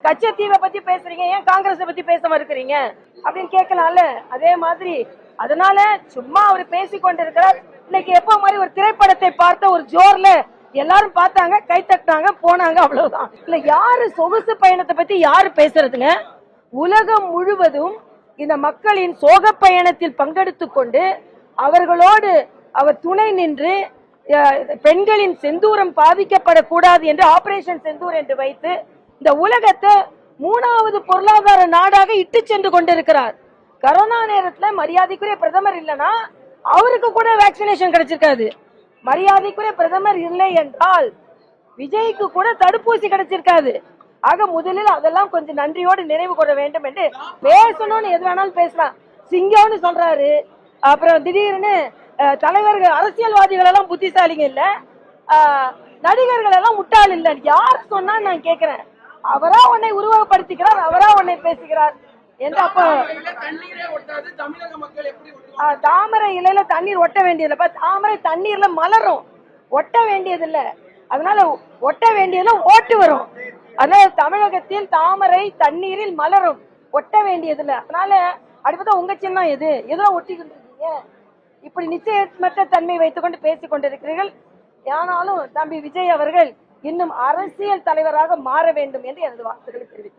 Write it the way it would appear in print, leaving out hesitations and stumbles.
கச்சத்தீவை பத்தி பேசுறீங்க, ஏன் காங்கிரஸை பத்தி பேச மறுக்கிறீங்க அப்படின்னு கேட்கலாம்ல. அதே மாதிரி அதனால சும்மா அவர் பேசிக்கொண்டிருக்கிறார். இன்னைக்கு எப்ப மாதிரி ஒரு திரைப்படத்தை பார்த்த ஒரு ஜோர்ல எல்லாரும் பார்த்தாங்க, கை தட்டினாங்க, போனாங்க, அவ்வளவுதான். இல்ல யாரு சொகுசு பயணத்தை பத்தி யாரு பேசுறதுங்க? உலகம் முழுவதும் இந்த மக்களின் சோக பயணத்தில் பங்கெடுத்துக் கொண்டு அவர்களோடு அவர் துணை நின்று பெண்களின் செந்தூரம் பாதிக்கப்படக்கூடாது என்று ஆபரேஷன் செந்தூர் என்று வைத்து இந்த உலகத்தை 3வது பொருளாதார நாடாக இட்டு சென்று கொண்டிருக்கிறார். கரோனா நேரத்துல மரியாதைக்குரிய பிரதமர் இல்லைன்னா அவருக்கு கூட வேக்சினேஷன் கிடைச்சிருக்காது. மரியாதைக்குரிய பிரதமர் இல்லை என்றால் விஜய்க்கு கூட தடுப்பூசி கிடைச்சிருக்காது. ஆக முதலில் அதெல்லாம் கொஞ்சம் நன்றியோடு நினைவு கொள்ள வேண்டும் என்று பேசணும்னு எது வேணாலும் பேசலாம். சிங்கம்னு சொல்றாரு, அப்புறம் திடீர்னு தலைவர்கள் அரசியல்வாதிகள் எல்லாம் புத்திசாலிங்க இல்ல, நடிகர்கள் எல்லாம் முட்டாள் இல்ல. யார் சொன்னா நான் கேட்கிறேன். அவரா உன்னை உருவகப்படுத்திக்கிறார், அவரா உன்னை பேசுகிறார் என்று. அப்போ தாமரை இலையில தண்ணீர் ஒட்ட வேண்டியதுல, தாமரை தண்ணீர்ல மலரும், ஒட்ட வேண்டியது இல்ல. அதனால ஒட்ட வேண்டியதுல ஓட்டு வரும். அதனால தமிழகத்தில் தாமரை தண்ணீரில் மலரும், ஒட்ட வேண்டியது இல்ல. அதனால அடுத்தது உங்க சின்னம் எது, எதோ ஒட்டிக்கிட்டு இருக்கீங்க. இப்படி நிச்சயமற்ற தன்மை வைத்துக் கொண்டு பேசிக் கொண்டிருக்கிறீர்கள். ஆனாலும் தம்பி விஜய் அவர்கள் இன்னும் அரசியல் தலைவராக மாற வேண்டும் என்று எனது வார்த்தைகளை தெரிவித்தார்.